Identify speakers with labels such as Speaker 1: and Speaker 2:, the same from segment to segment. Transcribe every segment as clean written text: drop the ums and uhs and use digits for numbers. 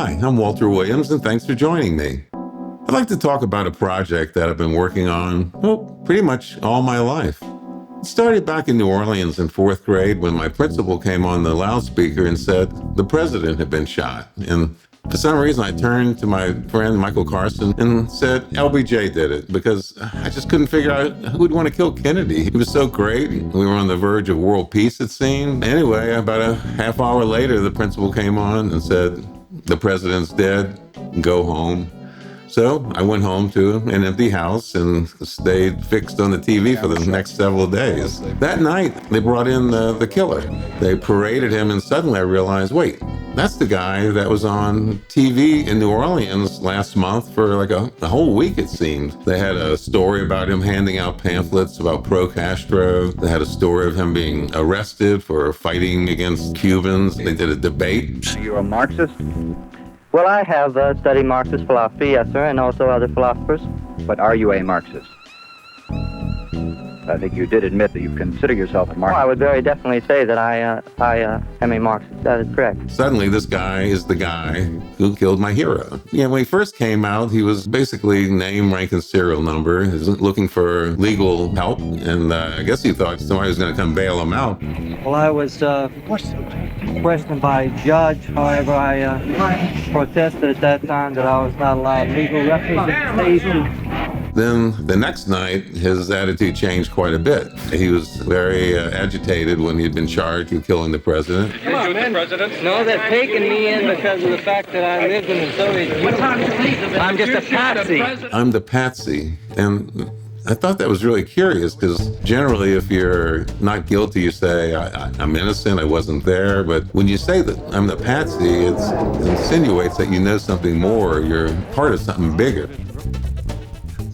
Speaker 1: Hi, I'm Walter Williams, and thanks for joining me. I'd like to talk about a project that I've been working on, pretty much all my life. It started back in New Orleans in fourth grade when my principal came on the loudspeaker and said the president had been shot. And for some reason, I turned to my friend Michael Carson and said LBJ did it, because I just couldn't figure out who would want to kill Kennedy. He was so great. We were on the verge of world peace, it seemed. Anyway, about a half hour later, the principal came on and said, the president's dead, go home. So I went home to an empty house and stayed fixed on the TV for the next several days. That night, they brought in the killer. They paraded him, and suddenly I realized, wait, that's the guy that was on TV in New Orleans last month for like a whole week, it seemed. They had a story about him handing out pamphlets about pro-Castro. They had a story of him being arrested for fighting against Cubans. They did a debate.
Speaker 2: You're a Marxist?
Speaker 3: Well, I have studied Marxist philosophy, yes, sir, and also other philosophers.
Speaker 2: But are you a Marxist? I think you did admit that you consider yourself a Marxist.
Speaker 3: Well, I would very definitely say that I am a Marxist. That is correct.
Speaker 1: Suddenly, this guy is the guy who killed my hero. When he first came out, he was basically name, rank, and serial number. He was looking for legal help, and I guess he thought somebody was going to come bail him out.
Speaker 4: Well, I was questioned by a judge. However, I protested at that time that I was not allowed legal representation.
Speaker 1: Then the next night, his attitude changed quite a bit. He was very agitated when he had been charged with killing the president.
Speaker 4: Come on, man. No, they're taking me in because of the fact that I lived in the Soviet Union. I'm just a patsy.
Speaker 1: I'm the patsy. And I thought that was really curious, because generally if you're not guilty, you say, I'm innocent, I wasn't there. But when you say that I'm the patsy, it insinuates that you know something more, you're part of something bigger.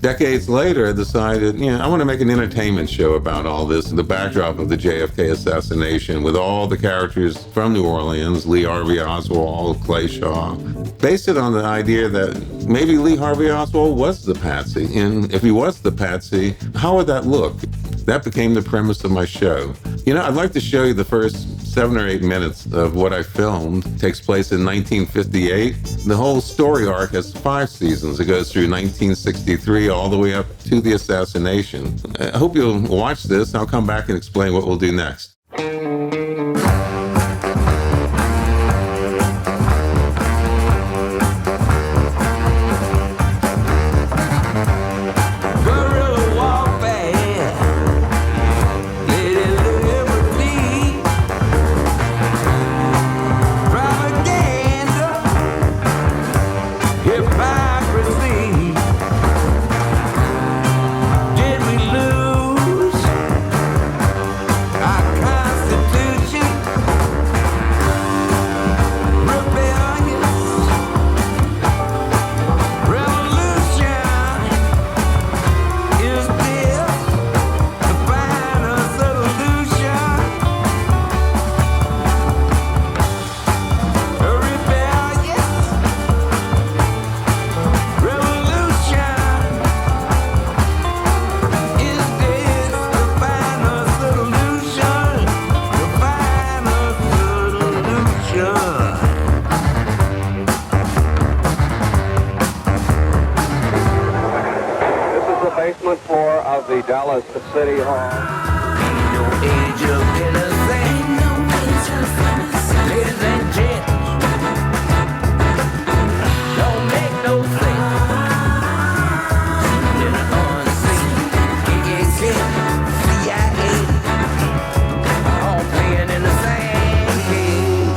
Speaker 1: Decades later, I decided, I want to make an entertainment show about all this, the backdrop of the JFK assassination, with all the characters from New Orleans, Lee Harvey Oswald, Clay Shaw. Base it on the idea that maybe Lee Harvey Oswald was the patsy. And if he was the patsy, how would that look? That became the premise of my show. I'd like to show you the first 7 or 8 minutes of what I filmed. It takes place in 1958. The whole story arc has 5 seasons. It goes through 1963 all the way up to the assassination. I hope you'll watch this. I'll come back and explain what we'll do next.
Speaker 2: Basement floor of the Dallas City Hall.
Speaker 5: Ladies and gents, don't make no sense. In an unseen CIA, all playing in the same cage.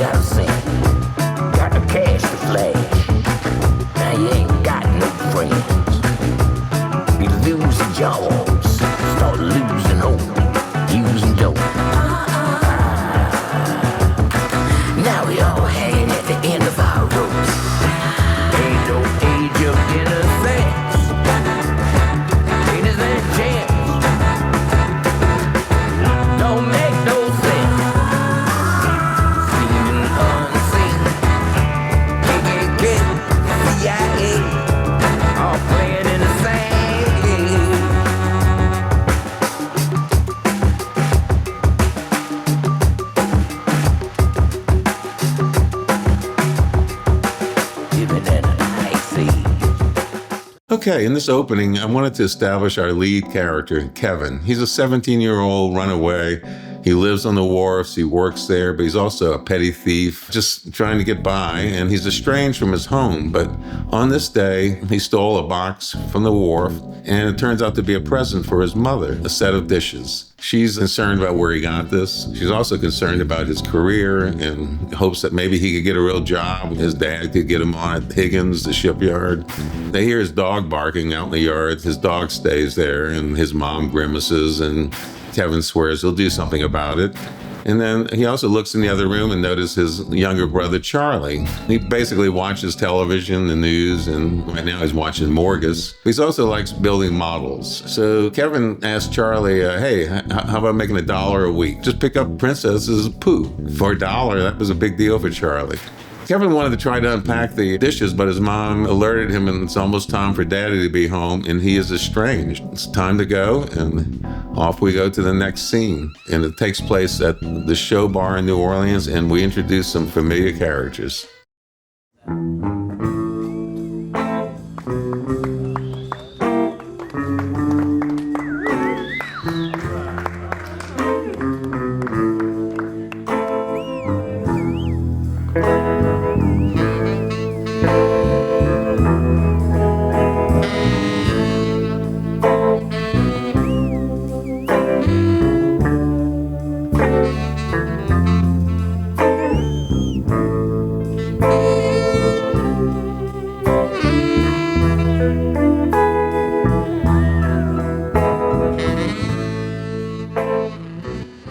Speaker 5: got a cent, got the cash to flash. Now you ain't got no friends. You lose your jobs, start losing hope, using dope. Now we all hanging at the end of our ropes. Ain't no age of innocence. Innocent chance. Don't make no sense. Seen and unseen. KKK, CIA, all playing in the same game. Living in an icy.
Speaker 1: Okay, in this opening, I wanted to establish our lead character, Kevin. He's a 17-year-old runaway. He lives on the wharfs, he works there, but he's also a petty thief, just trying to get by, and he's estranged from his home. But on this day, he stole a box from the wharf, and it turns out to be a present for his mother, a set of dishes. She's concerned about where he got this. She's also concerned about his career and hopes that maybe he could get a real job. His dad could get him on at Higgins, the shipyard. They hear his dog barking out in the yard. His dog stays there, and his mom grimaces, and Kevin swears he'll do something about it. And then he also looks in the other room and notices his younger brother, Charlie. He basically watches television, the news, and right now he's watching Morgus. He also likes building models. So Kevin asked Charlie, hey, how about making $1 a week? Just pick up Princess's poo. For $1, that was a big deal for Charlie. Kevin wanted to try to unpack the dishes, but his mom alerted him, and it's almost time for Daddy to be home, and he is estranged. It's time to go, and off we go to the next scene. And it takes place at the show bar in New Orleans, and we introduce some familiar characters.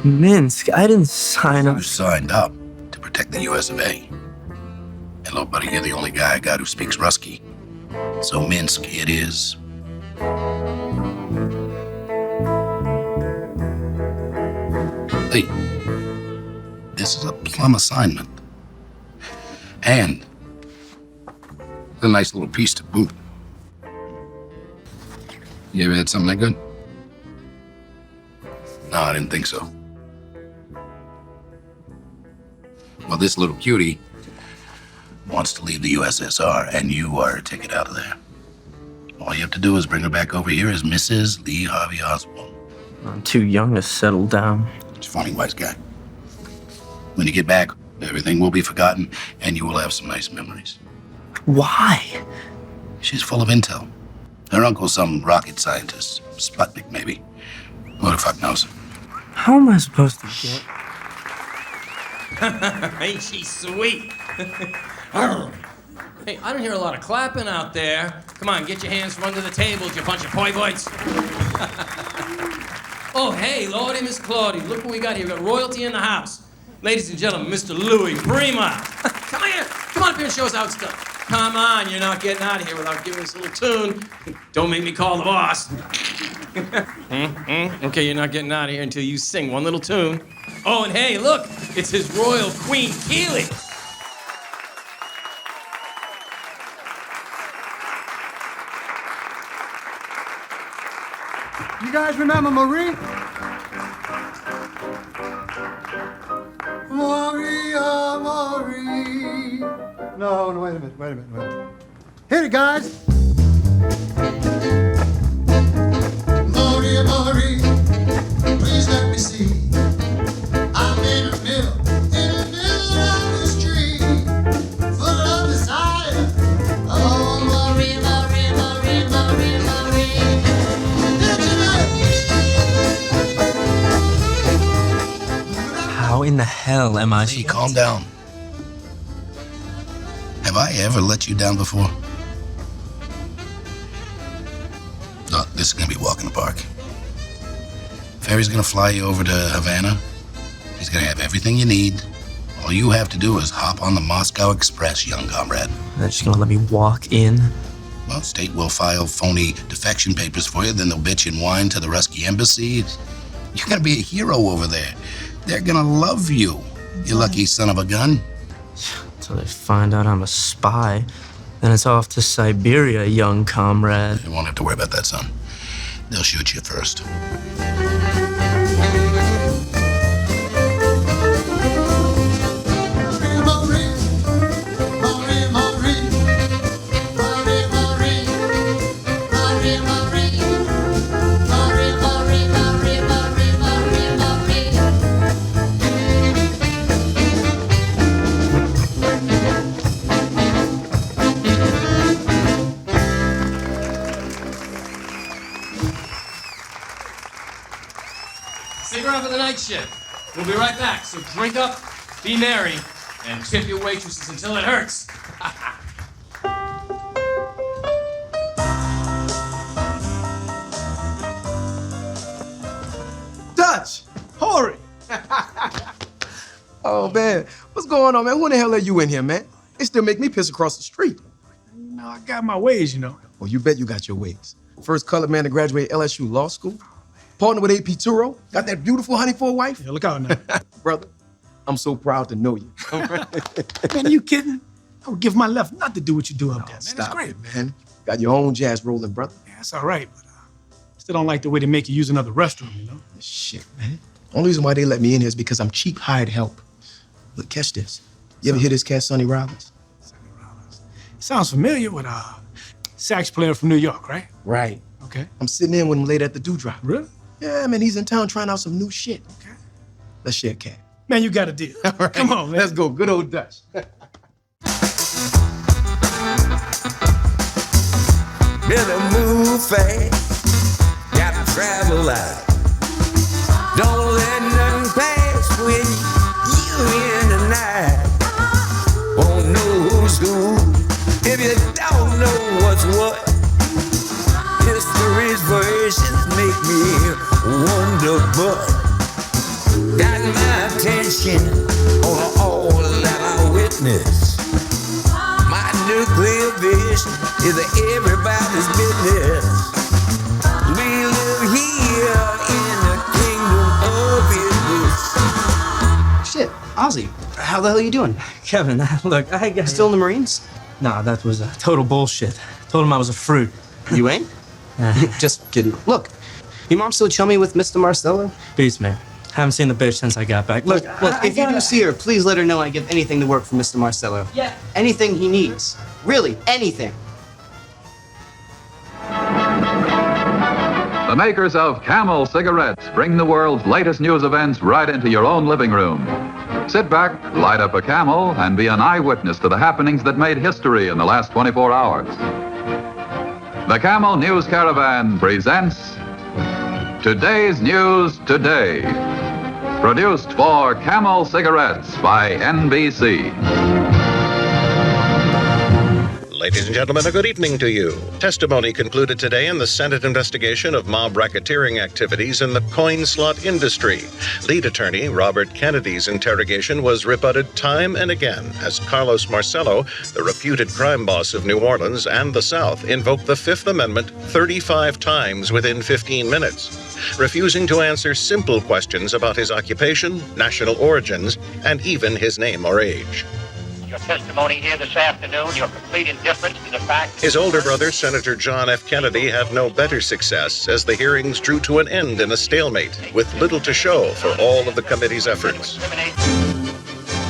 Speaker 4: Minsk, I didn't sign up.
Speaker 6: You signed up to protect the US of A. And look, buddy, you're the only guy I got who speaks Rusky. So Minsk it is. Hey, this is a plum assignment. And a nice little piece to boot. You ever had something that good? No, I didn't think so. Well, this little cutie wants to leave the USSR, and you are a ticket out of there. All you have to do is bring her back over here as Mrs. Lee Harvey Oswald.
Speaker 4: I'm too young to settle down.
Speaker 6: It's funny, wise guy. When you get back, everything will be forgotten, and you will have some nice memories.
Speaker 4: Why?
Speaker 6: She's full of intel. Her uncle's some rocket scientist, Sputnik maybe. Who the fuck knows?
Speaker 4: How am I supposed to get?
Speaker 7: Ain't she sweet? Hey, I don't hear a lot of clapping out there. Come on, get your hands from under the tables, you bunch of poiboids. Oh, hey, Lordy, Miss Claudia, look what we got here. We got royalty in the house. Ladies and gentlemen, Mr. Louis Prima. Come here. Come on up here and show us how it's done. Come on, you're not getting out of here without giving us a little tune. Don't make me call the boss. Okay, you're not getting out of here until you sing one little tune. Oh, and hey, look, it's his royal queen, Keely.
Speaker 8: You guys remember Marie? Maria, Marie. No, wait a minute. Hit it, guys. Maria, Marie, please let me see. I'm in the middle of this tree, full of desire. Oh, Maria, Maria, Maria, Maria, Maria.
Speaker 4: How in the hell am I?
Speaker 6: Lee, calm down. Have I ever let you down before? Look, this is gonna be a walk in the park. Ferry's gonna fly you over to Havana. He's gonna have everything you need. All you have to do is hop on the Moscow Express, young comrade.
Speaker 9: They're just gonna let me walk in?
Speaker 6: Well, state will file phony defection papers for you, then they'll bitch and whine to the Rusky embassy. You're gonna be a hero over there. They're gonna love you, you lucky son of a gun.
Speaker 9: Until they find out I'm a spy. Then it's off to Siberia, young comrade.
Speaker 6: You won't have to worry about that, son. They'll shoot you first.
Speaker 7: Stick around for the night shift. We'll be right back, so drink up, be merry, and tip your waitresses until it hurts.
Speaker 10: Dutch! Hurry! Oh, man. What's going on, man? When the hell are you in here, man? They still make me piss across the street.
Speaker 11: You know, I got my ways, you know.
Speaker 10: Well, you bet you got your ways. First colored man to graduate LSU Law School. Partner with AP Turo. Got that beautiful honey for a wife.
Speaker 11: Yeah, look out now.
Speaker 10: Brother, I'm so proud to know you.
Speaker 11: Man, are you kidding? I would give my left not to do what you do up there, man.
Speaker 10: Stop
Speaker 11: It's great.
Speaker 10: it, man. Got your own jazz rolling, brother.
Speaker 11: Yeah, that's all right, but still don't like the way they make you use another restroom, you know?
Speaker 10: Shit, man. Only reason why they let me in here is because I'm cheap hired help. Look, catch this. You ever hear this cat, Sonny Rollins?
Speaker 11: Sounds familiar with sax player from New York, right?
Speaker 10: Right.
Speaker 11: Okay.
Speaker 10: I'm sitting in with him late at the Dewdrop.
Speaker 11: Really?
Speaker 10: Yeah, man, he's in town trying out some new shit.
Speaker 11: Okay.
Speaker 10: Let's share a cat.
Speaker 11: Man, you got a deal.
Speaker 10: All right.
Speaker 11: Come on, man.
Speaker 10: Let's go. Good old Dutch.
Speaker 5: Better move fast, gotta travel light. Don't let nothing pass when you in the night. Won't know who's who if you don't know what's what. History's versions make me wonder, but got my attention on all that I witness. My nuclear vision is everybody's business. We live here in the kingdom of ignorance.
Speaker 12: Shit, Ozzy, how the hell are you doing?
Speaker 9: Kevin, look, I got...
Speaker 12: Still in the Marines?
Speaker 9: Nah, that was total bullshit. Told him I was a fruit.
Speaker 12: You ain't? Just kidding. Look, your mom still chummy with Mr. Marcello?
Speaker 9: Beats me. Haven't seen the bitch since I got back.
Speaker 12: Look, if you do see her, please let her know I give anything to work for Mr. Marcello.
Speaker 9: Yeah.
Speaker 12: Anything he needs. Really, anything.
Speaker 13: The makers of Camel cigarettes bring the world's latest news events right into your own living room. Sit back, light up a Camel, and be an eyewitness to the happenings that made history in the last 24 hours. The Camel News Caravan presents Today's News Today. Produced for Camel Cigarettes by NBC.
Speaker 14: Ladies and gentlemen, a good evening to you. Testimony concluded today in the Senate investigation of mob racketeering activities in the coin slot industry. Lead attorney Robert Kennedy's interrogation was rebutted time and again as Carlos Marcello, the reputed crime boss of New Orleans and the South, invoked the Fifth Amendment 35 times within 15 minutes, refusing to answer simple questions about his occupation, national origins, and even his name or age.
Speaker 15: Your testimony here this afternoon, your complete indifference to the fact...
Speaker 14: His older brother, Senator John F. Kennedy, had no better success as the hearings drew to an end in a stalemate, with little to show for all of the committee's efforts.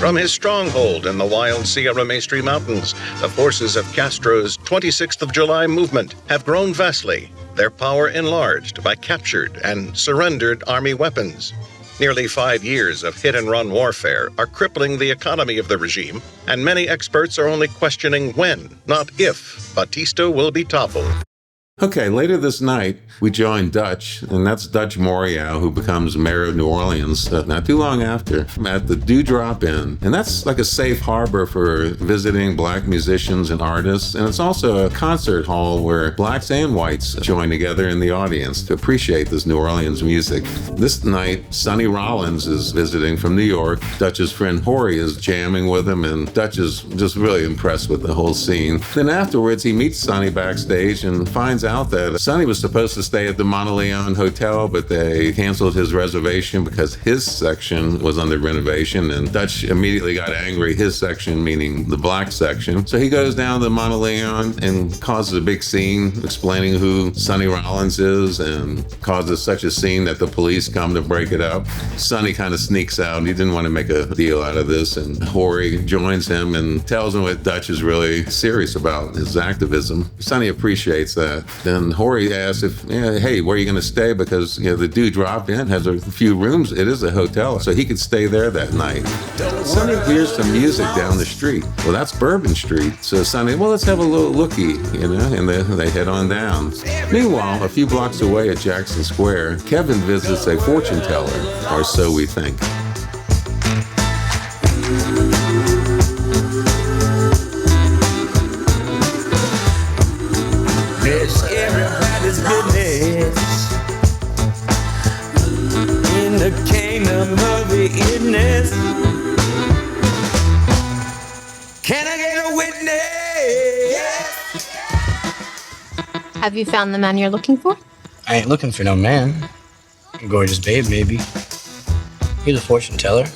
Speaker 14: From his stronghold in the wild Sierra Maestre Mountains, the forces of Castro's 26th of July movement have grown vastly, their power enlarged by captured and surrendered Army weapons. Nearly 5 years of hit-and-run warfare are crippling the economy of the regime, and many experts are only questioning when, not if, Batista will be toppled.
Speaker 1: Okay, later this night, we join Dutch, and that's Dutch Morial, who becomes mayor of New Orleans not too long after, at the Dewdrop Inn. And that's like a safe harbor for visiting black musicians and artists. And it's also a concert hall where blacks and whites join together in the audience to appreciate this New Orleans music. This night, Sonny Rollins is visiting from New York. Dutch's friend Horry is jamming with him, and Dutch is just really impressed with the whole scene. Then afterwards, he meets Sonny backstage and finds out that Sonny was supposed to stay at the Monteleone Hotel, but they canceled his reservation because his section was under renovation, and Dutch immediately got angry, his section meaning the black section. So he goes down to Monteleone and causes a big scene explaining who Sonny Rollins is, and causes such a scene that the police come to break it up. Sonny kind of sneaks out. He didn't want to make a deal out of this, and Horry joins him and tells him what Dutch is really serious about, his activism. Sonny appreciates that. Then Horry asks if, hey, where are you going to stay? Because the Dewdrop Inn has a few rooms. It is a hotel, so he could stay there that night. Sonny hears some music down the street. Well, that's Bourbon Street. So Sonny, well, let's have a little looky, and they head on down. Meanwhile, a few blocks away at Jackson Square, Kevin visits a fortune teller, or so we think.
Speaker 5: It's everybody's business in the kingdom of the illness. Can I get a witness?
Speaker 16: Have you found the man you're looking for?
Speaker 12: I ain't looking for no man. A gorgeous babe, maybe. He's a fortune teller.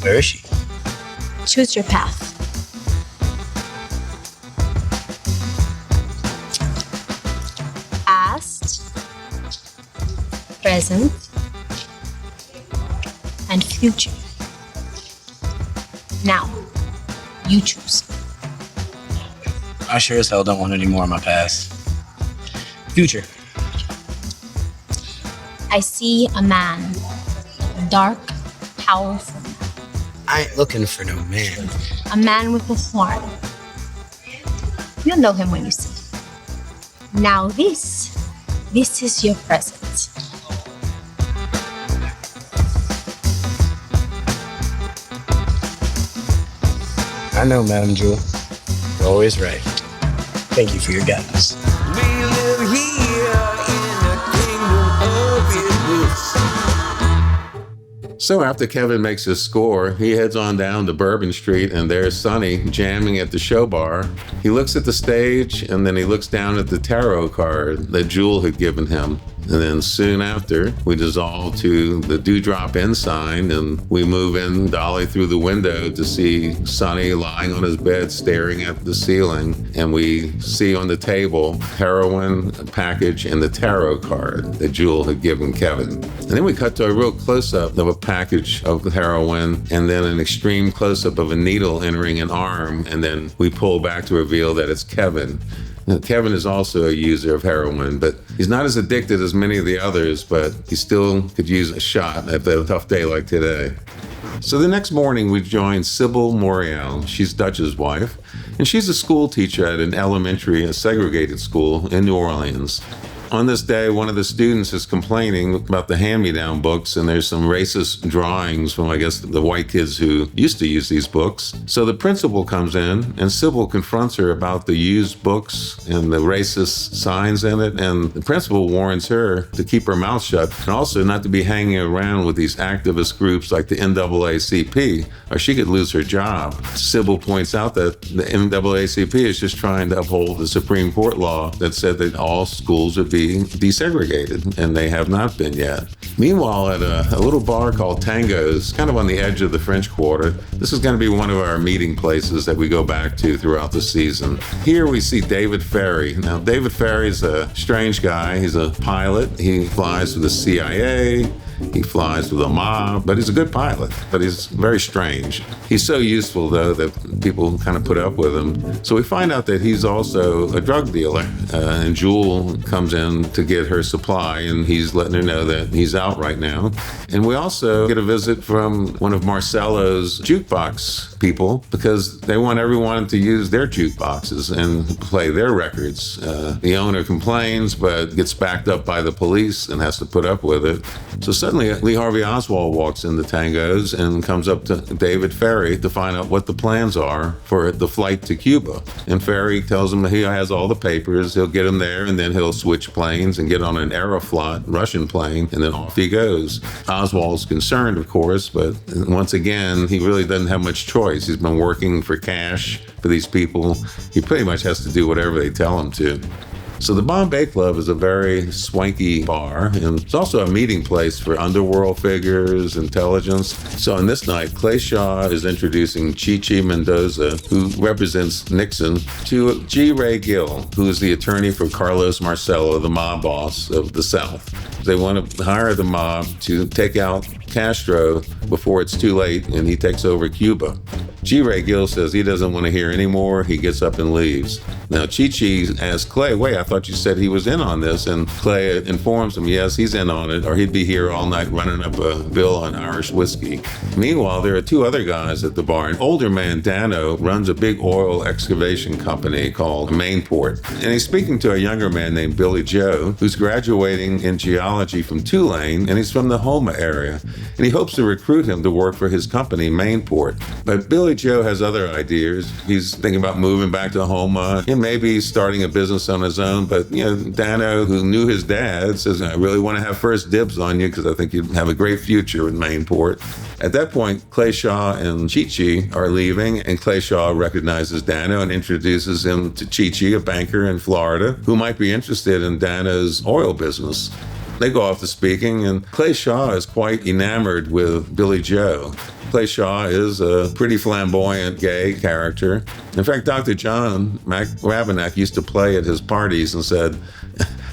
Speaker 12: Where is she?
Speaker 16: Choose your path. Past, present, and future. Now, you choose.
Speaker 12: I sure as hell don't want any more of my past. Future.
Speaker 16: I see a man, dark, powerful,
Speaker 12: I ain't looking for no man.
Speaker 16: a man with a horn. You'll know him when you see him. Now this is your present.
Speaker 12: I know, Madam Jewel. You're always right. Thank you for your guidance.
Speaker 5: We live here in the kingdom of illness.
Speaker 1: So after Kevin makes his score, he heads on down to Bourbon Street, and there's Sonny jamming at the show bar. He looks at the stage, and then he looks down at the tarot card that Jewel had given him. And then soon after, we dissolve to the Dewdrop Inn sign, and we move in, dolly through the window to see Sonny lying on his bed staring at the ceiling. And we see on the table heroin, a package, and the tarot card that Jewel had given Kevin. And then we cut to a real close-up of a package of heroin, and then an extreme close-up of a needle entering an arm, and then we pull back to reveal that it's Kevin. Now, Kevin is also a user of heroin, but he's not as addicted as many of the others, but he still could use a shot at a tough day like today. So the next morning, we join Sybil Morial. She's Dutch's wife, and she's a school teacher at an elementary, a segregated school in New Orleans. On this day, one of the students is complaining about the hand-me-down books, and there's some racist drawings from, I guess, the white kids who used to use these books. So the principal comes in, and Sybil confronts her about the used books and the racist signs in it, and the principal warns her to keep her mouth shut, and also not to be hanging around with these activist groups like the NAACP, or she could lose her job. Sybil points out that the NAACP is just trying to uphold the Supreme Court law that said that all schools would be desegregated, and they have not been yet. Meanwhile, at a little bar called Tango's, kind of on the edge of the French Quarter, this is going to be one of our meeting places that we go back to throughout the season. Here we see David Ferry. Now, David Ferry is a strange guy. He's a pilot. He flies for the CIA. He flies with the mob, but he's a good pilot, but he's very strange. He's so useful, though, that people kind of put up with him. So we find out that he's also a drug dealer, and Jewel comes in to get her supply, and he's letting her know that he's out right now. And we also get a visit from one of Marcello's jukebox people, because they want everyone to use their jukeboxes and play their records. The owner complains, but gets backed up by the police and has to put up with it. So suddenly Lee Harvey Oswald walks into Tango's and comes up to David Ferry to find out what the plans are for the flight to Cuba. And Ferry tells him that he has all the papers, he'll get him there, and then he'll switch planes and get on an Aeroflot Russian plane, and then off he goes. Oswald's concerned, of course, but once again, he really doesn't have much choice. He's been working for cash for these people. He pretty much has to do whatever they tell him to. So the Bombay Club is a very swanky bar, and it's also a meeting place for underworld figures, intelligence. So on this night, Clay Shaw is introducing Chichi Mendoza, who represents Nixon, to G. Ray Gill, who is the attorney for Carlos Marcello, the mob boss of the South. They want to hire the mob to take out Castro before it's too late and he takes over Cuba. G. Ray Gill says he doesn't want to hear any more. He gets up and leaves. Now, Chi-Chi asks Clay, wait, I thought you said he was in on this. And Clay informs him, yes, he's in on it, or he'd be here all night running up a bill on Irish whiskey. Meanwhile, there are two other guys at the bar. An older man, Dano, runs a big oil excavation company called Mainport. And he's speaking to a younger man named Billy Joe, who's graduating in geology from Tulane, and he's from the Houma area. And he hopes to recruit him to work for his company, Mainport. But Billy Joe has other ideas. He's thinking about moving back to Houma and maybe starting a business on his own. But, Dano, who knew his dad, says, I really want to have first dibs on you because I think you'd have a great future in Mainport. At that point, Clay Shaw and Chi-Chi are leaving, and Clay Shaw recognizes Dano and introduces him to Chi-Chi, a banker in Florida, who might be interested in Dano's oil business. They go off to speaking, and Clay Shaw is quite enamored with Billy Joe. Clay Shaw is a pretty flamboyant gay character. In fact, Dr. John McRabenack used to play at his parties and said,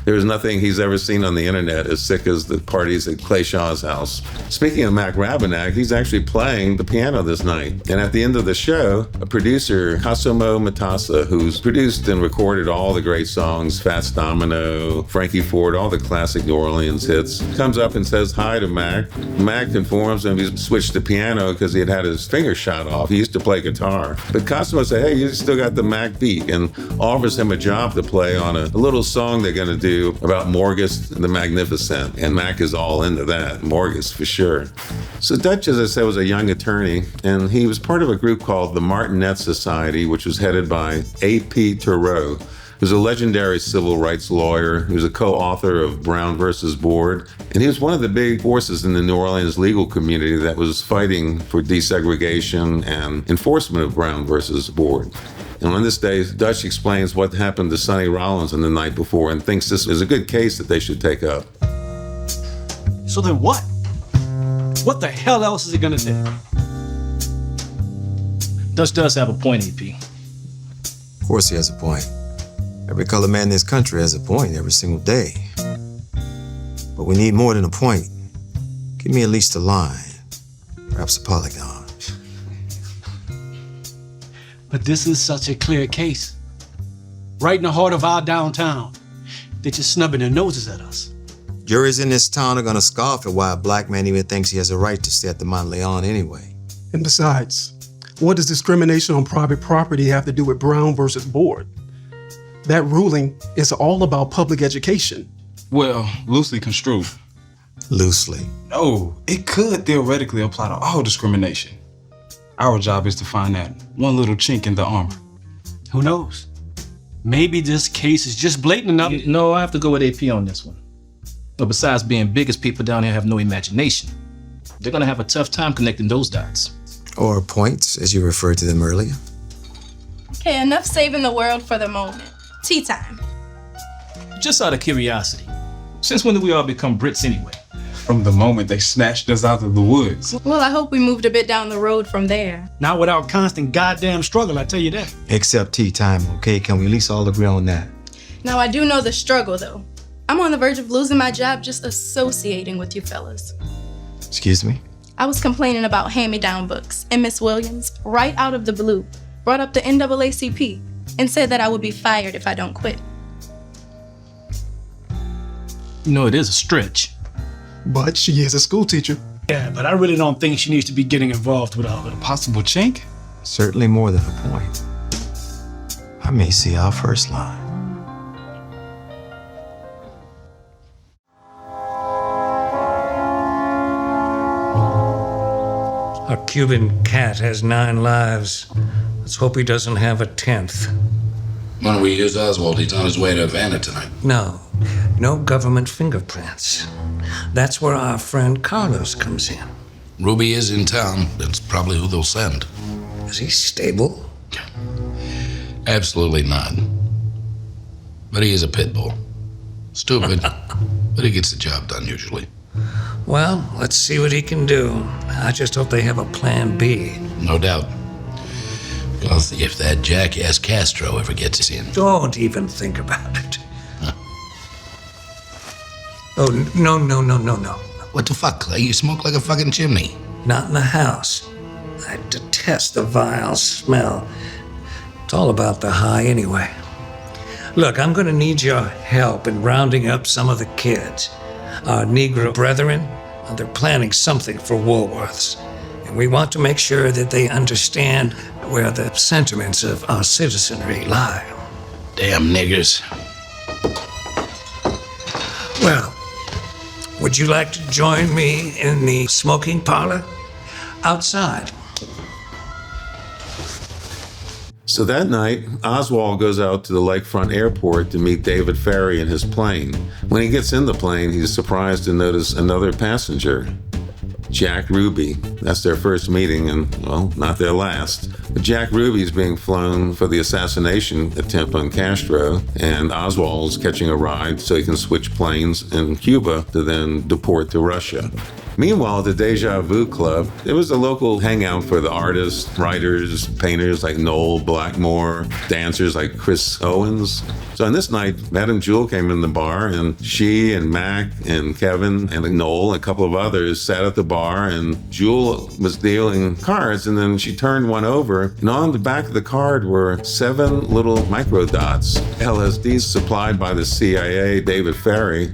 Speaker 1: there was nothing he's ever seen on the internet as sick as the parties at Clay Shaw's house. Speaking of Mac Rabenack, he's actually playing the piano this night. And at the end of the show, a producer, Cosimo Matassa, who's produced and recorded all the great songs, Fats Domino, Frankie Ford, all the classic New Orleans hits, comes up and says hi to Mac. Mac informs him he's switched to piano because he had his finger shot off. He used to play guitar. But Cosimo said, hey, you still got the Mac beat, and offers him a job to play on a little song they're going to do about Morgus the Magnificent, and Mac is all into that, Morgus for sure. So Dutch, as I said, was a young attorney, and he was part of a group called the Martinet Society, which was headed by A.P. Tureau, who's a legendary civil rights lawyer. He was a co-author of Brown versus Board, and he was one of the big forces in the New Orleans legal community that was fighting for desegregation and enforcement of Brown versus Board. And on this day, Dutch explains what happened to Sonny Rollins on the night before and thinks this is a good case that they should take up.
Speaker 11: So then what? What the hell else is he gonna do?
Speaker 12: Dutch does have a point, AP.
Speaker 10: Of course he has a point. Every colored man in this country has a point every single day. But we need more than a point. Give me at least a line, perhaps a polygon.
Speaker 11: But this is such a clear case. Right in the heart of our downtown. They're just snubbing their noses at us.
Speaker 10: Juries in this town are gonna scoff at why a black man even thinks he has a right to stay at the Mont Leon anyway.
Speaker 17: And besides, what does discrimination on private property have to do with Brown versus Board? That ruling is all about public education.
Speaker 18: Well, loosely construed.
Speaker 10: Loosely?
Speaker 18: No, it could theoretically apply to all discrimination. Our job is to find that one little chink in the armor.
Speaker 11: Who knows? Maybe this case is just blatant enough.
Speaker 12: No, I have to go with AP on this one. But besides being biggest, people down here have no imagination. They're gonna have a tough time connecting those dots.
Speaker 10: Or points, as you referred to them earlier.
Speaker 16: Okay, enough saving the world for the moment. Tea time.
Speaker 12: Just out of curiosity, since when did we all become Brits anyway?
Speaker 18: From the moment they snatched us out of the woods.
Speaker 16: Well, I hope we moved a bit down the road from there.
Speaker 11: Not without constant goddamn struggle, I tell you that.
Speaker 10: Except tea time, okay? Can we at least all agree on that?
Speaker 16: Now, I do know the struggle, though.
Speaker 19: I'm on the verge of losing my job just associating with you fellas.
Speaker 10: Excuse me?
Speaker 19: I was complaining about hand-me-down books, and Miss Williams, right out of the blue, brought up the NAACP and said that I would be fired if I don't quit.
Speaker 11: You know, it is a stretch.
Speaker 17: But she is a school teacher.
Speaker 11: Yeah, but I really don't think she needs to be getting involved with all of it.
Speaker 18: Possible chink?
Speaker 10: Certainly more than a point. I may see our first line.
Speaker 20: Our Cuban cat has 9 lives. Let's hope he doesn't have a 10th.
Speaker 6: Why don't we use Oswald? He's on his way to Havana tonight.
Speaker 20: No government fingerprints. That's where our friend Carlos comes in.
Speaker 6: Ruby is in town. That's probably who they'll send.
Speaker 20: Is he stable?
Speaker 6: Absolutely not. But he is a pit bull. Stupid, but he gets the job done usually.
Speaker 20: Well, let's see what he can do. I just hope they have a plan B.
Speaker 6: No doubt. Because if that jackass Castro ever gets us in.
Speaker 20: Don't even think about it. Oh, no.
Speaker 6: What the fuck, Clay? You smoke like a fucking chimney.
Speaker 20: Not in the house. I detest the vile smell. It's all about the high anyway. Look, I'm gonna need your help in rounding up some of the kids. Our Negro brethren, they're planning something for Woolworths. And we want to make sure that they understand where the sentiments of our citizenry lie.
Speaker 6: Damn niggers.
Speaker 20: Well, would you like to join me in the smoking parlor? Outside.
Speaker 1: So that night, Oswald goes out to the lakefront airport to meet David Ferry in his plane. When he gets in the plane, he's surprised to notice another passenger, Jack Ruby. That's their first meeting and, well, not their last. But Jack Ruby's being flown for the assassination attempt on Castro, and Oswald's catching a ride so he can switch planes in Cuba to then deport to Russia. Meanwhile, at the Deja Vu Club, it was a local hangout for the artists, writers, painters like Noel Blackmore, dancers like Chris Owens. So on this night, Madame Jewel came in the bar, and she and Mac and Kevin and Noel and a couple of others sat at the bar, and Jewel was dealing cards, and then she turned one over, and on the back of the card were 7 little micro dots, LSDs supplied by the CIA, David Ferry.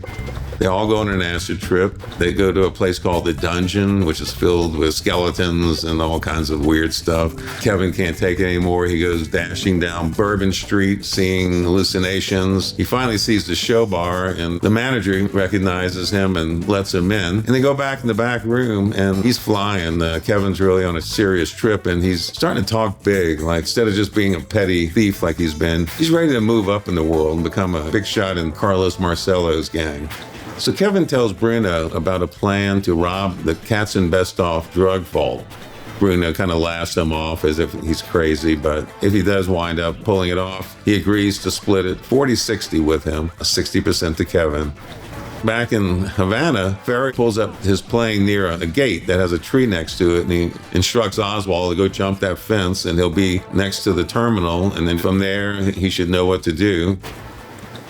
Speaker 1: They all go on an acid trip. They go to a place called the Dungeon, which is filled with skeletons and all kinds of weird stuff. Kevin can't take it anymore. He goes dashing down Bourbon Street, seeing hallucinations. He finally sees the show bar, and the manager recognizes him and lets him in. And they go back in the back room, and he's flying. Kevin's really on a serious trip, and he's starting to talk big. Like, instead of just being a petty thief like he's been, he's ready to move up in the world and become a big shot in Carlos Marcello's gang. So Kevin tells Bruno about a plan to rob the Katzenbestoff drug vault. Bruno kind of laughs him off as if he's crazy, but if he does wind up pulling it off, he agrees to split it 40-60 with him, 60% to Kevin. Back in Havana, Ferry pulls up his plane near a gate that has a tree next to it, and he instructs Oswald to go jump that fence, and he'll be next to the terminal, and then from there, he should know what to do.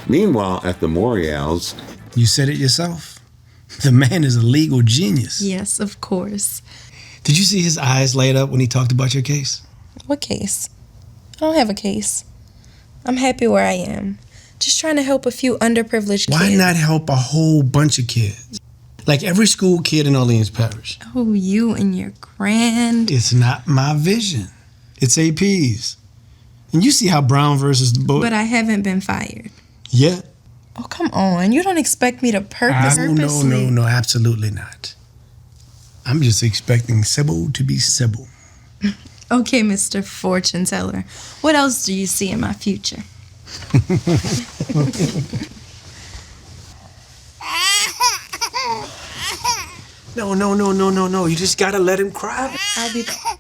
Speaker 1: Meanwhile, at the Morials,
Speaker 21: you said it yourself. The man is a legal genius.
Speaker 19: Yes, of course.
Speaker 21: Did you see his eyes light up when he talked about your case?
Speaker 19: What case? I don't have a case. I'm happy where I am. Just trying to help a few underprivileged kids.
Speaker 21: Why not help a whole bunch of kids? Like every school kid in Orleans Parish.
Speaker 19: Oh, you and your grand...
Speaker 21: It's not my vision. It's AP's. And you see how Brown versus the boy...
Speaker 19: But I haven't been fired.
Speaker 21: Yet.
Speaker 19: Oh, come on. You don't expect me to purposely...
Speaker 21: No, absolutely not. I'm just expecting Sybil to be Sybil.
Speaker 19: Okay, Mr. Fortune Teller. What else do you see in my future?
Speaker 21: No. You just gotta let him cry.
Speaker 19: I'll be back.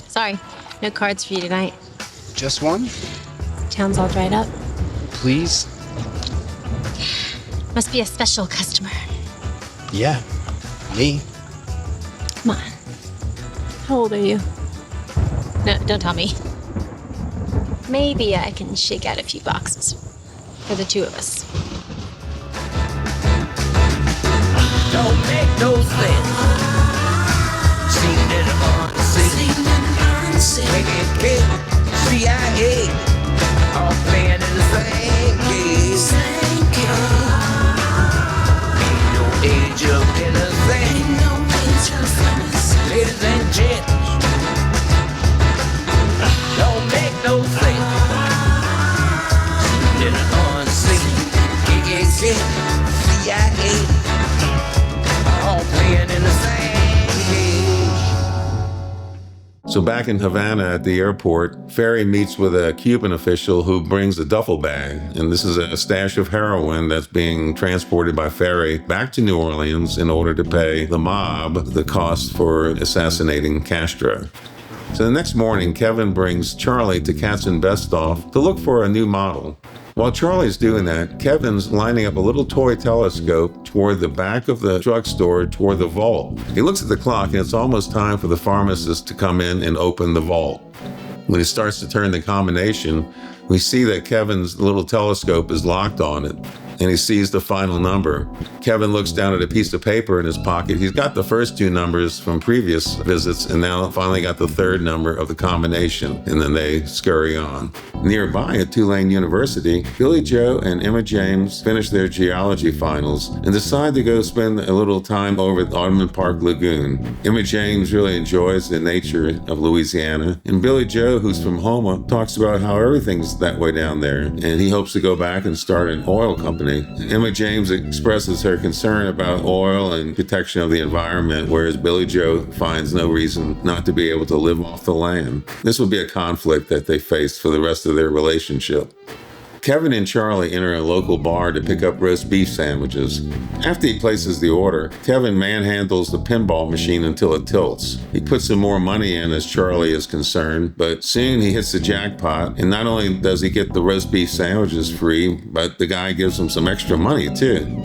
Speaker 22: Sorry, no cards for you tonight.
Speaker 18: Just one?
Speaker 22: Town's all dried up.
Speaker 18: Please?
Speaker 22: Must be a special customer.
Speaker 18: Yeah, me.
Speaker 22: Come on. How old are you? No, don't tell me. Maybe I can shake out a few boxes for the two of us.
Speaker 5: Don't make no sense. Seen it unseen. Making cake, CIA, all playing in the same game. Ain't no age of innocence. Ladies and gents, don't make no sense. Seen it unseen. KKK, CIA, all playing in the same game.
Speaker 1: So back in Havana at the airport, Ferry meets with a Cuban official who brings a duffel bag. And this is a stash of heroin that's being transported by Ferry back to New Orleans in order to pay the mob the cost for assassinating Castro. So the next morning, Kevin brings Charlie to Katz and Bestoff to look for a new model. While Charlie's doing that, Kevin's lining up a little toy telescope toward the back of the drugstore toward the vault. He looks at the clock and it's almost time for the pharmacist to come in and open the vault. When he starts to turn the combination, we see that Kevin's little telescope is locked on it, and he sees the final number. Kevin looks down at a piece of paper in his pocket. He's got the first two numbers from previous visits, and now finally got the third number of the combination, and then they scurry on. Nearby at Tulane University, Billy Joe and Emma James finish their geology finals and decide to go spend a little time over at Audubon Park Lagoon. Emma James really enjoys the nature of Louisiana, and Billy Joe, who's from Houma, talks about how everything's that way down there, and he hopes to go back and start an oil company. Emma James expresses her concern about oil and protection of the environment, whereas Billy Joe finds no reason not to be able to live off the land. This will be a conflict that they face for the rest of their relationship. Kevin and Charlie enter a local bar to pick up roast beef sandwiches. After he places the order, Kevin manhandles the pinball machine until it tilts. He puts some more money in as Charlie is concerned, but soon he hits the jackpot, and not only does he get the roast beef sandwiches free, but the guy gives him some extra money too.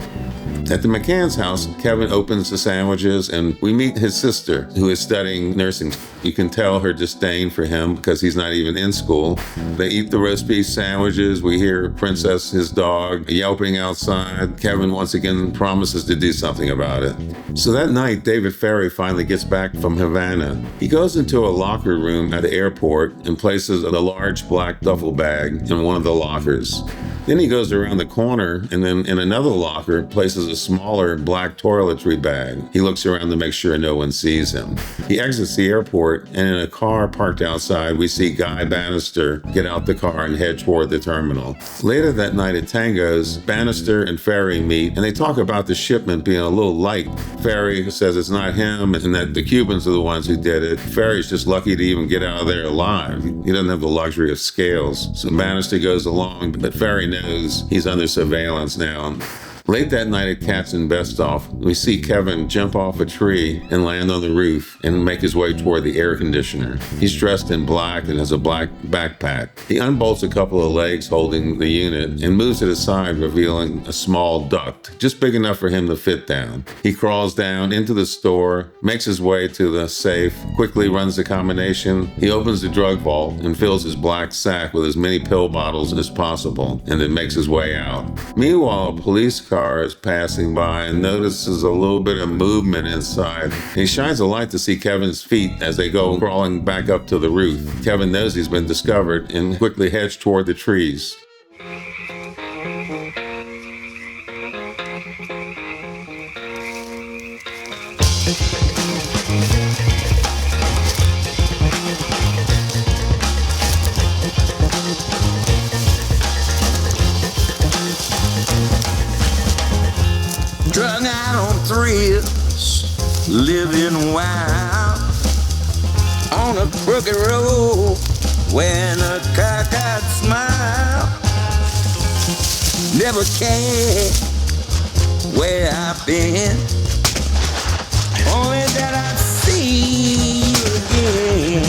Speaker 1: At the McCann's house, Kevin opens the sandwiches and we meet his sister, who is studying nursing. You can tell her disdain for him because he's not even in school. They eat the roast beef sandwiches. We hear Princess, his dog, yelping outside. Kevin once again promises to do something about it. So that night, David Ferry finally gets back from Havana. He goes into a locker room at the airport and places a large black duffel bag in one of the lockers. Then he goes around the corner and then in another locker places a smaller black toiletry bag. He looks around to make sure no one sees him. He exits the airport, and in a car parked outside, we see Guy Bannister get out the car and head toward the terminal. Later that night at Tango's, Bannister and Ferry meet, and they talk about the shipment being a little light. Ferry says it's not him and that the Cubans are the ones who did it. Ferry's just lucky to even get out of there alive. He doesn't have the luxury of scales. So Bannister goes along, but Ferry knows he's under surveillance now. Late that night at Katz and Bestoff, we see Kevin jump off a tree and land on the roof and make his way toward the air conditioner. He's dressed in black and has a black backpack. He unbolts a couple of legs holding the unit and moves it aside, revealing a small duct, just big enough for him to fit down. He crawls down into the store, makes his way to the safe, quickly runs the combination. He opens the drug vault and fills his black sack with as many pill bottles as possible, and then makes his way out. Meanwhile, a police car is passing by and notices a little bit of movement inside. He shines a light to see Kevin's feet as they go crawling back up to the roof. Kevin knows he's been discovered and quickly heads toward the trees.
Speaker 5: Drug out on thrills, living wild on a crooked road, wearing a cockeyed smile. Never cared where I've been, only that I'd see you again.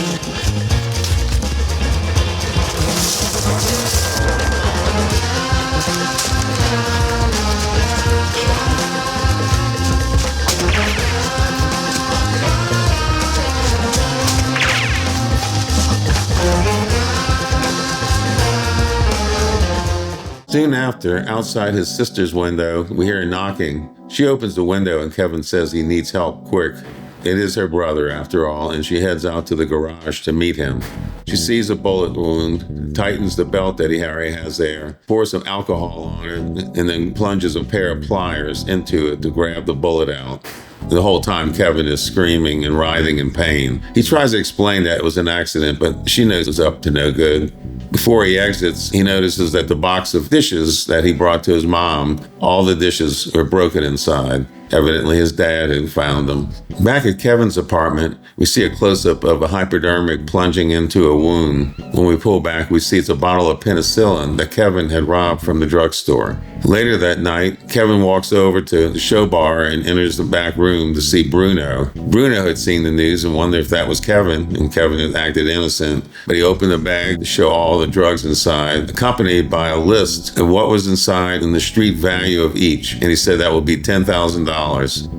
Speaker 1: Soon after, outside his sister's window, we hear knocking. She opens the window and Kevin says he needs help quick. It is her brother, after all, and she heads out to the garage to meet him. She sees a bullet wound, tightens the belt that Harry has there, pours some alcohol on it, and then plunges a pair of pliers into it to grab the bullet out. The whole time, Kevin is screaming and writhing in pain. He tries to explain that it was an accident, but she knows it's up to no good. Before he exits, he notices that the box of dishes that he brought to his mom, all the dishes are broken inside. Evidently his dad had found them. Back at Kevin's apartment, we see a close-up of a hypodermic plunging into a wound. When we pull back, we see it's a bottle of penicillin that Kevin had robbed from the drugstore. Later that night, Kevin walks over to the show bar and enters the back room to see Bruno. Bruno had seen the news and wondered if that was Kevin, and Kevin had acted innocent. But he opened the bag to show all the drugs inside, accompanied by a list of what was inside and the street value of each. And he said that would be $10,000.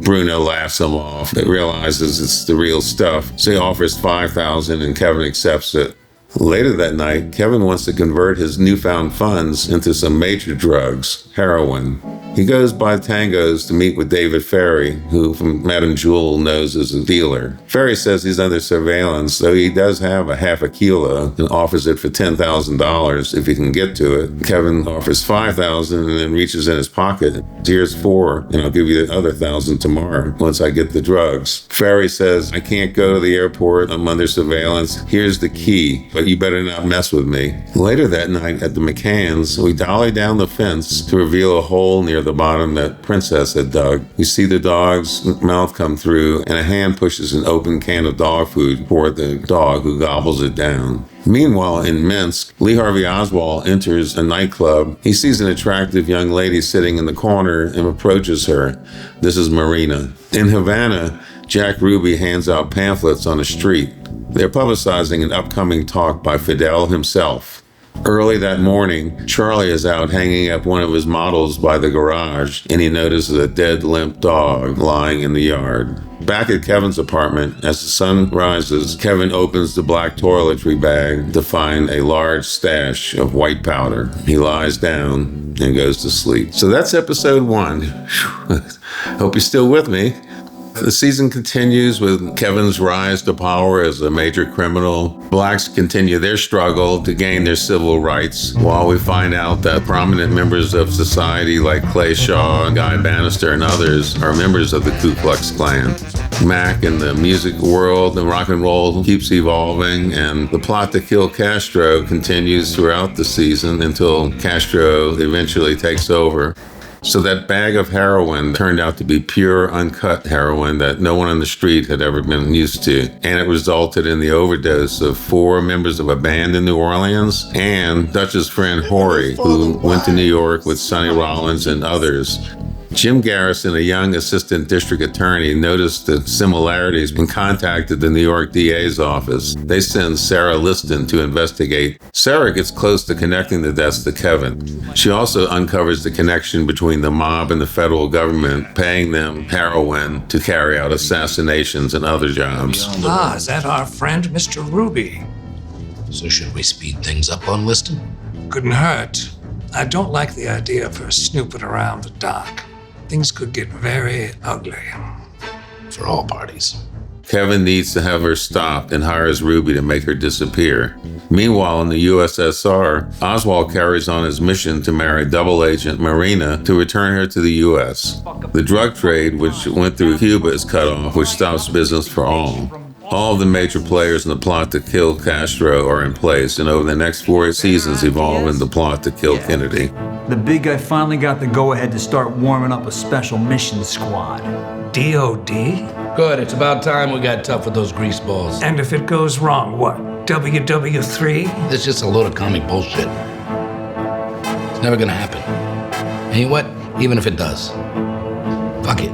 Speaker 1: Bruno laughs him off, but realizes it's the real stuff. So he offers $5,000 and Kevin accepts it. Later that night, Kevin wants to convert his newfound funds into some major drugs, heroin. He goes by Tango's to meet with David Ferry, who from Madame Jewel knows is a dealer. Ferry says he's under surveillance, so he does have a half a kilo and offers it for $10,000 if he can get to it. Kevin offers $5,000 and then reaches in his pocket. Here's $4,000 and I'll give you the other $1,000 tomorrow once I get the drugs. Ferry says, I can't go to the airport, I'm under surveillance. Here's the key, but you better not mess with me. Later that night at the McCann's, we dolly down the fence to reveal a hole near the bottom that Princess had dug. We see the dog's mouth come through and a hand pushes an open can of dog food toward the dog, who gobbles it down. Meanwhile, in Minsk, Lee Harvey Oswald enters a nightclub. He sees an attractive young lady sitting in the corner and approaches her. This is Marina. In Havana, Jack Ruby hands out pamphlets on the street. They're publicizing an upcoming talk by Fidel himself. Early that morning, Charlie is out hanging up one of his models by the garage, and he notices a dead, limp dog lying in the yard. Back at Kevin's apartment, as the sun rises, Kevin opens the black toiletry bag to find a large stash of white powder. He lies down and goes to sleep. So that's episode 1. Hope you're still with me. The season continues with Kevin's rise to power as a major criminal. Blacks continue their struggle to gain their civil rights, while we find out that prominent members of society like Clay Shaw, Guy Bannister, and others are members of the Ku Klux Klan. Mac in the music world and rock and roll keeps evolving, and the plot to kill Castro continues throughout the season until Castro eventually takes over. So that bag of heroin turned out to be pure, uncut heroin that no one on the street had ever been used to. And it resulted in the overdose of 4 members of a band in New Orleans and Dutch's friend Horry, who went to New York with Sonny Rollins and others. Jim Garrison, a young assistant district attorney, noticed the similarities and contacted the New York DA's office. They send Sarah Liston to investigate. Sarah gets close to connecting the deaths to Kevin. She also uncovers the connection between the mob and the federal government, paying them heroin to carry out assassinations and other jobs.
Speaker 20: Ah, is that our friend, Mr. Ruby?
Speaker 6: So should we speed things up on Liston?
Speaker 20: Couldn't hurt. I don't like the idea of her snooping around the dock. Things could get very ugly.
Speaker 6: For all parties.
Speaker 1: Kevin needs to have her stopped and hires Ruby to make her disappear. Meanwhile, in the USSR, Oswald carries on his mission to marry double agent Marina to return her to the US. The drug trade, which went through Cuba, is cut off, which stops business for all. All of the major players in the plot to kill Castro are in place, and over the next 4 seasons evolve in the plot to kill Kennedy.
Speaker 2: The big guy finally got the go-ahead to start warming up a special mission squad.
Speaker 20: DOD?
Speaker 6: Good, it's about time we got tough with those grease balls.
Speaker 20: And if it goes wrong, what? WW3?
Speaker 6: It's just a load of comic bullshit. It's never gonna happen. And you know what? Even if it does, fuck it.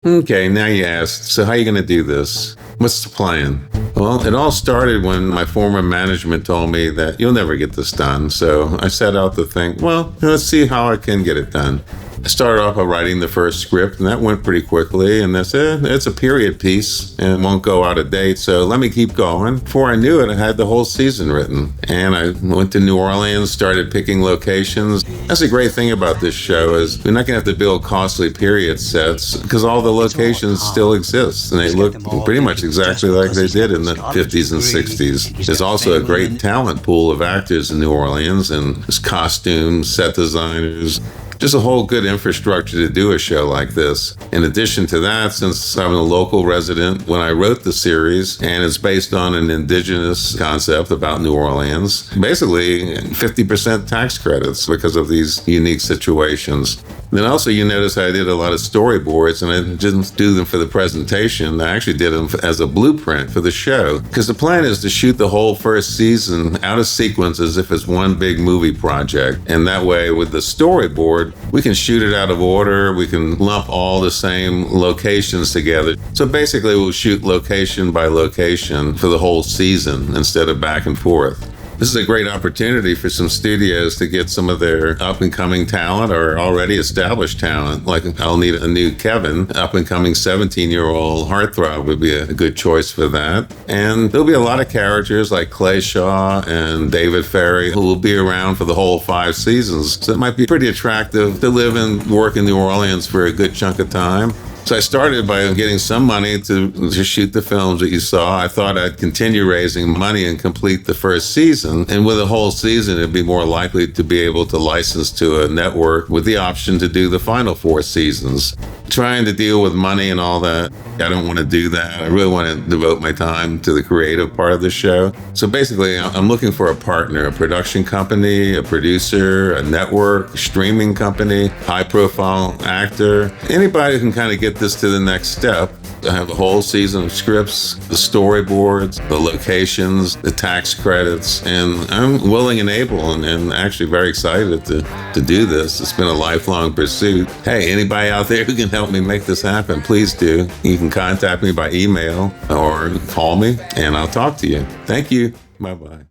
Speaker 1: Okay, now you ask, so how are you going to do this? What's the plan? Well, it all started when my former management told me that you'll never get this done. So I set out to think, well, let's see how I can get it done. I started off by writing the first script, and that went pretty quickly. And I said, it's a period piece and won't go out of date, so let me keep going. Before I knew it, I had the whole season written. And I went to New Orleans, started picking locations. That's the great thing about this show is we're not going to have to build costly period sets because all the locations still exist. And they look pretty much exactly like they did in the 50s and 60s. There's also a great talent pool of actors in New Orleans, and there's costumes, set designers, just a whole good infrastructure to do a show like this. In addition to that, since I'm a local resident, when I wrote the series, and it's based on an indigenous concept about New Orleans, basically 50% tax credits because of these unique situations. Then also you notice I did a lot of storyboards, and I didn't do them for the presentation. I actually did them as a blueprint for the show, because the plan is to shoot the whole first season out of sequence as if it's one big movie project. And that way with the storyboard, we can shoot it out of order. We can lump all the same locations together. So basically we'll shoot location by location for the whole season instead of back and forth. This is a great opportunity for some studios to get some of their up-and-coming talent or already established talent. Like I'll need a new Kevin, up-and-coming 17-year-old heartthrob would be a good choice for that. And there'll be a lot of characters like Clay Shaw and David Ferry who will be around for the whole 5 seasons. So it might be pretty attractive to live and work in New Orleans for a good chunk of time. So I started by getting some money to shoot the films that you saw. I thought I'd continue raising money and complete the first season. And with a whole season, it'd be more likely to be able to license to a network with the option to do the final 4 seasons. Trying to deal with money and all that, I don't want to do that. I really want to devote my time to the creative part of the show. So basically, I'm looking for a partner, a production company, a producer, a network, a streaming company, high-profile actor, anybody who can kind of get this to the next step. I have a whole season of scripts, the storyboards, the locations, the tax credits, and I'm willing and able and actually very excited to do this. It's been a lifelong pursuit. Hey, anybody out there who can help me make this happen, please do. You can contact me by email or call me and I'll talk to you. Thank you. Bye-bye.